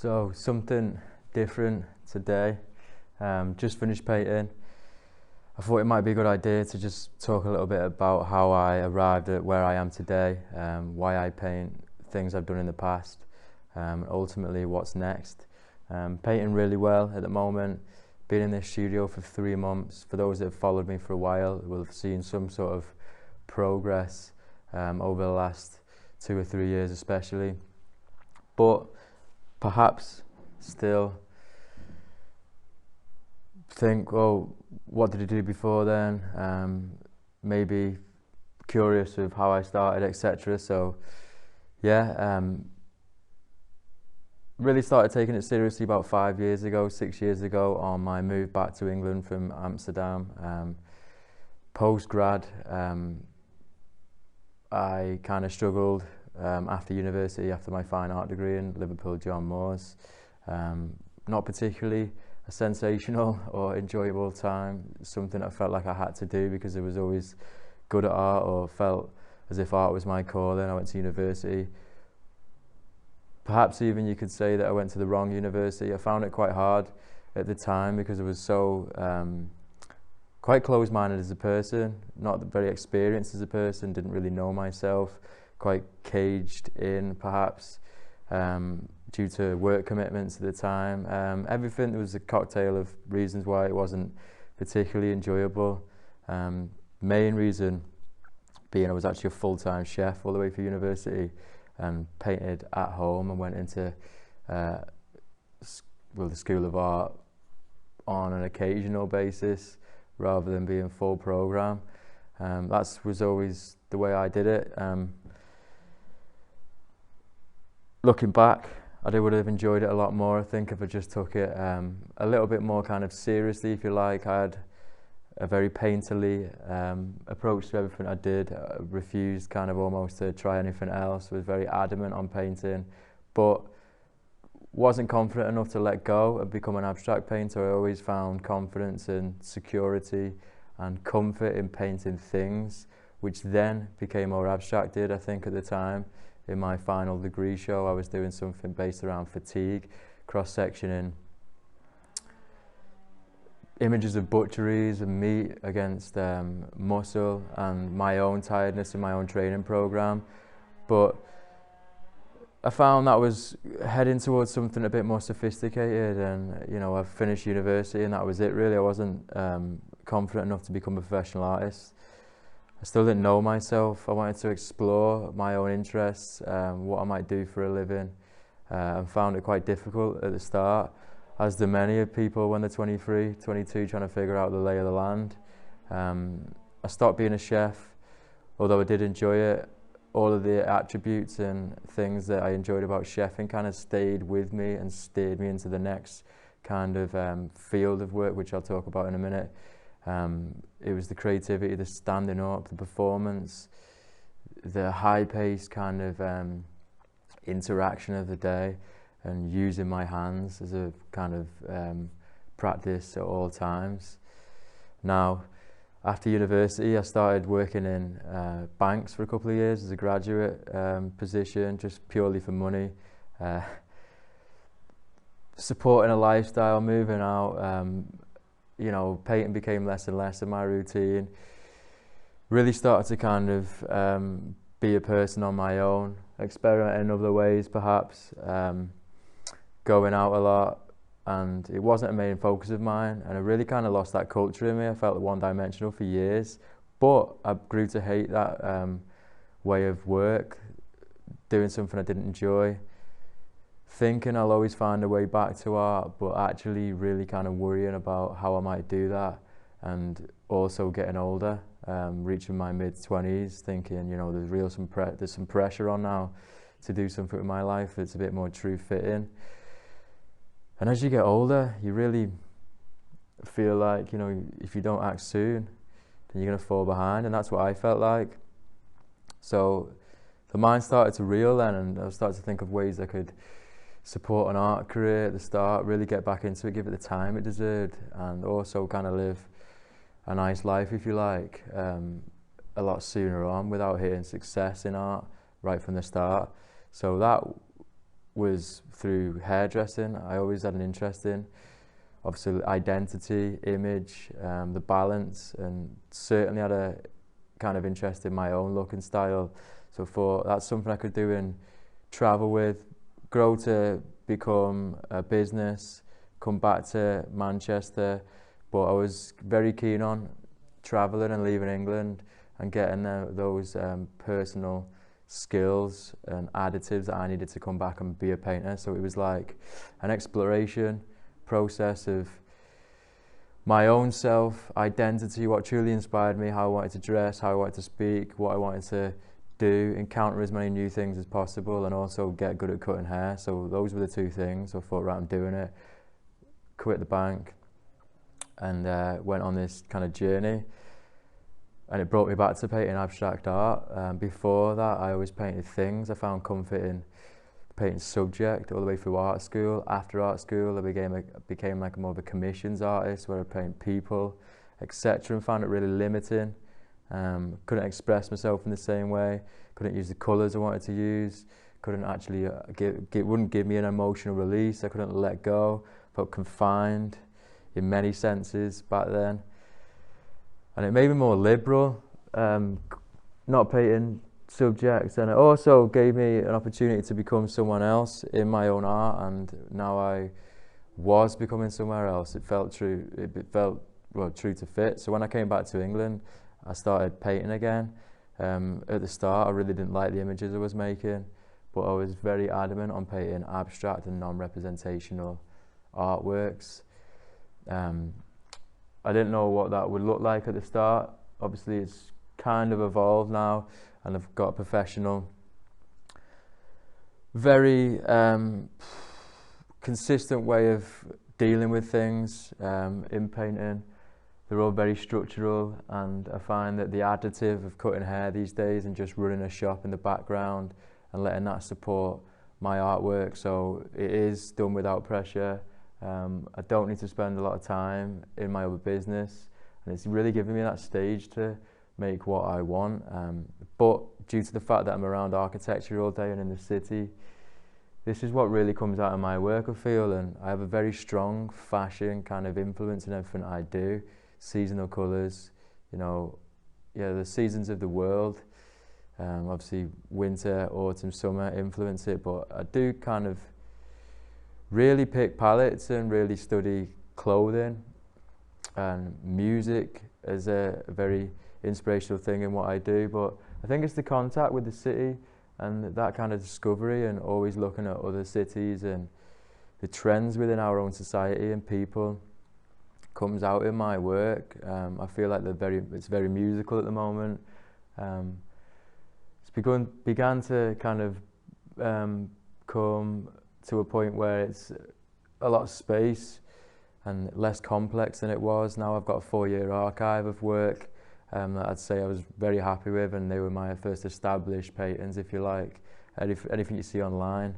So something different today. Just finished painting. I thought it might be a good idea to just talk a little bit about how I arrived at where I am today, why I paint, things I've done in the past, ultimately what's next. Painting really well at the moment. Been in this studio for 3 months. For those that have followed me for a while, will have seen some sort of progress over the last 2 or 3 years especially. But perhaps still think, well, what did I do before then? Maybe curious of how I started, etc. So yeah, really started taking it seriously about 5 years ago, 6 years ago on my move back to England from Amsterdam. Post-grad, I kind of struggled after university, after my fine art degree in Liverpool John Moores. Not particularly a sensational or enjoyable time, something I felt like I had to do because I was always good at art or felt as if art was my calling. I went to university. Perhaps even you could say that I went to the wrong university. I found it quite hard at the time because I was so quite closed-minded as a person, not very experienced as a person, didn't really know myself, quite caged in perhaps due to work commitments at the time. Everything, there was a cocktail of reasons why it wasn't particularly enjoyable. Main reason being I was actually a full-time chef all the way through university and painted at home and went into the School of Art on an occasional basis rather than being full program. That was always the way I did it. Looking back, I would have enjoyed it a lot more, I think, if I just took it a little bit more kind of seriously, if you like. I had a very painterly approach to everything I did. I refused kind of almost to try anything else, was very adamant on painting, but wasn't confident enough to let go and become an abstract painter. I always found confidence and security and comfort in painting things, which then became more abstracted, I think, at the time. In my final degree show, I was doing something based around fatigue, cross-sectioning images of butcheries and meat against muscle and my own tiredness in my own training program. But I found that was heading towards something a bit more sophisticated, and you know, I finished university and that was it really. I wasn't confident enough to become a professional artist. I still didn't know myself. I wanted to explore my own interests, what I might do for a living, and found it quite difficult at the start, as do many of people when they're 23, 22, trying to figure out the lay of the land. I stopped being a chef, although I did enjoy it. All of the attributes and things that I enjoyed about chefing kind of stayed with me and steered me into the next kind of field of work, which I'll talk about in a minute. It was the creativity, the standing up, the performance, the high-paced kind of interaction of the day, and using my hands as a kind of practice at all times. Now, after university, I started working in banks for a couple of years as a graduate position, just purely for money. Supporting a lifestyle, moving out, you know, painting became less and less of my routine. Really started to kind of be a person on my own, experiment in other ways perhaps, going out a lot, and it wasn't a main focus of mine, and I really kind of lost that culture in me. I felt one-dimensional for years, but I grew to hate that way of work, doing something I didn't enjoy, thinking I'll always find a way back to art, but actually really kind of worrying about how I might do that, and also getting older, reaching my mid-20s, thinking, you know, there's some pressure on now to do something with my life that's a bit more true-fitting. And as you get older, you really feel like, you know, if you don't act soon, then you're going to fall behind, and that's what I felt like. So the mind started to reel then, and I started to think of ways I could support an art career at the start, really get back into it, give it the time it deserved, and also kind of live a nice life, if you like, a lot sooner on without hitting success in art right from the start. So that was through hairdressing. I always had an interest in, obviously, identity, image, the balance, and certainly had a kind of interest in my own look and style. So for that's something I could do and travel with, grow to become a business, come back to Manchester. But I was very keen on travelling and leaving England and getting those personal skills and additives that I needed to come back and be a painter. So it was like an exploration process of my own self, identity, what truly inspired me, how I wanted to dress, how I wanted to speak, what I wanted to do, encounter as many new things as possible, and also get good at cutting hair. So those were the two things. I thought, right, I'm doing it. Quit the bank and went on this kind of journey. And it brought me back to painting abstract art. Before that, I always painted things. I found comfort in painting subject all the way through art school. After art school, I became like more of a commissions artist, where I paint people, etc., and found it really limiting. Couldn't express myself in the same way. Couldn't use the colours I wanted to use. Couldn't actually wouldn't give me an emotional release. I couldn't let go. Felt confined in many senses back then. And it made me more liberal, not painting subjects, and it also gave me an opportunity to become someone else in my own art. And now I was becoming somewhere else. It felt true. It felt true to fit. So when I came back to England, I started painting again. At the start, I really didn't like the images I was making, but I was very adamant on painting abstract and non-representational artworks. I didn't know what that would look like at the start. Obviously, it's kind of evolved now, and I've got a professional, very consistent way of dealing with things in painting. They're all very structural, and I find that the additive of cutting hair these days and just running a shop in the background and letting that support my artwork. So it is done without pressure. I don't need to spend a lot of time in my other business, and it's really giving me that stage to make what I want. But due to the fact that I'm around architecture all day and in the city, this is what really comes out of my work, I feel, and I have a very strong fashion kind of influence in everything I do. Seasonal colours, the seasons of the world. Obviously winter, autumn, summer influence it, but I do kind of really pick palettes and really study clothing and music as a very inspirational thing in what I do. But I think it's the contact with the city and that kind of discovery, and always looking at other cities and the trends within our own society and people comes out in my work. I feel like it's very musical at the moment. It's began to kind of come to a point where it's a lot of space and less complex than it was. Now I've got a 4-year archive of work that I'd say I was very happy with, and they were my first established paintings, if you like. Anything you see online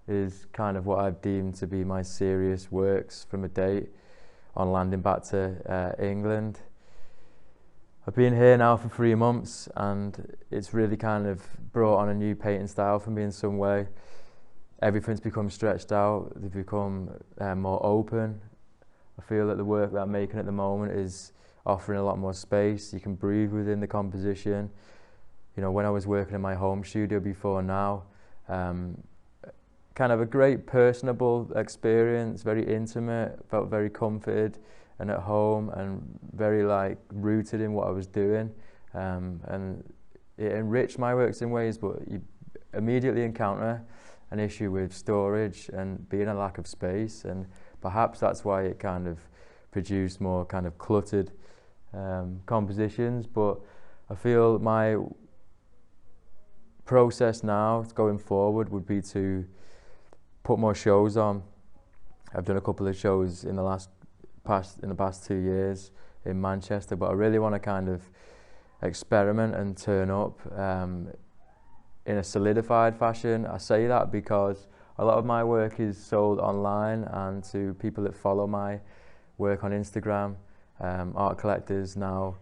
is kind of what I've deemed to be my serious works from a date on landing back to England. I've been here now for 3 months, and it's really kind of brought on a new painting style for me in some way. Everything's become stretched out, they've become more open. I feel that the work that I'm making at the moment is offering a lot more space. You can breathe within the composition. When I was working in my home studio before now, kind of a great personable experience, very intimate, felt very comforted and at home, and very rooted in what I was doing. And it enriched my works in ways, but you immediately encounter an issue with storage and being a lack of space, and perhaps that's why it kind of produced more kind of cluttered compositions. But I feel my process now going forward would be to put more shows on. I've done a couple of shows in the past 2 years in Manchester, but I really want to kind of experiment and turn up in a solidified fashion. I say that because a lot of my work is sold online and to people that follow my work on Instagram. Art collectors now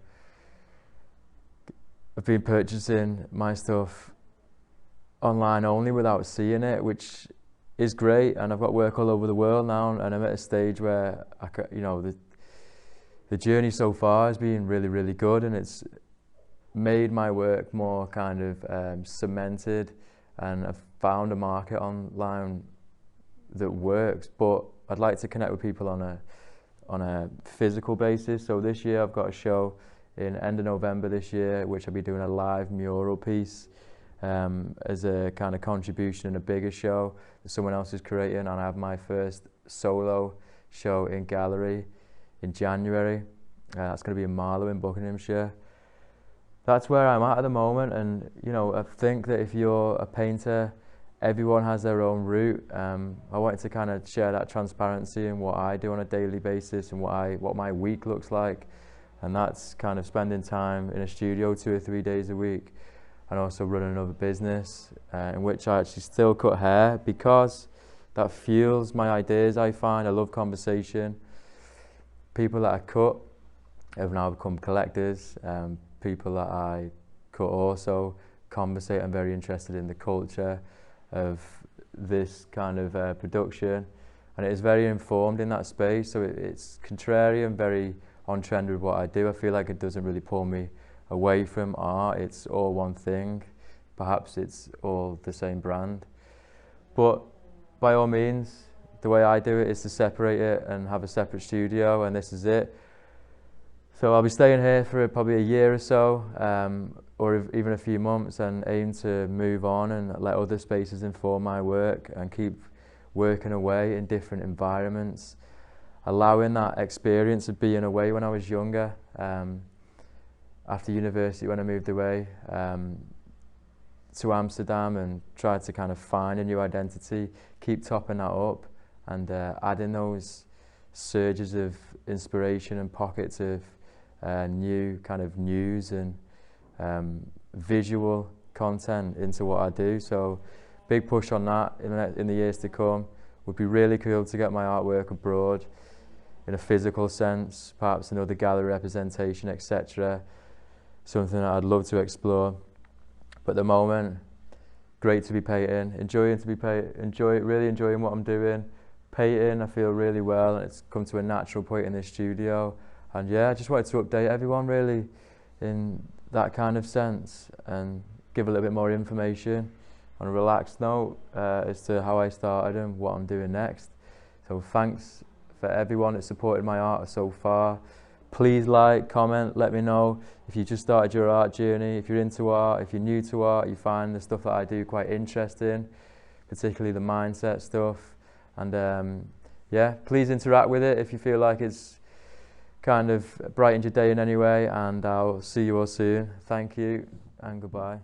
have been purchasing my stuff online only without seeing it, which is great, and I've got work all over the world now, and I'm at a stage where the journey so far has been really, really good, and it's made my work more kind of cemented, and I've found a market online that works. But I'd like to connect with people on a physical basis. So this year I've got a show in end of November this year, which I'll be doing a live mural piece as a kind of contribution in a bigger show that someone else is creating, and I have my first solo show in gallery in January. That's going to be in Marlow in Buckinghamshire. That's where I'm at the moment, and I think that if you're a painter, everyone has their own route. I wanted to kind of share that transparency in what I do on a daily basis and what my week looks like, and that's kind of spending time in a studio 2 or 3 days a week, and also running another business in which I actually still cut hair, because that fuels my ideas. I find I love conversation. People that I cut have now become collectors. People that I cut also conversate. I'm very interested in the culture of this kind of production, and it is very informed in that space, so it's contrarian, very on trend with what I do. I feel like it doesn't really pull me away from art. It's all one thing. Perhaps it's all the same brand, but by all means, the way I do it is to separate it and have a separate studio, and this is it. So I'll be staying here for probably a year or so, or even a few months, and aim to move on and let other spaces inform my work and keep working away in different environments, allowing that experience of being away when I was younger. After university, when I moved away to Amsterdam and tried to kind of find a new identity, keep topping that up and adding those surges of inspiration and pockets of new kind of news and visual content into what I do. So big push on that in the years to come. Would be really cool to get my artwork abroad in a physical sense, perhaps another gallery representation, etc. Something that I'd love to explore. But at the moment, great to be painting, really enjoying what I'm doing. Painting, I feel really well, and it's come to a natural point in this studio. And yeah, I just wanted to update everyone really in that kind of sense and give a little bit more information on a relaxed note as to how I started and what I'm doing next. So thanks for everyone that's supported my art so far. Please like, comment, let me know if you just started your art journey, if you're into art, if you're new to art, you find the stuff that I do quite interesting, particularly the mindset stuff. And yeah, please interact with it if you feel like it's kind of brightened your day in any way, and I'll see you all soon. Thank you and goodbye.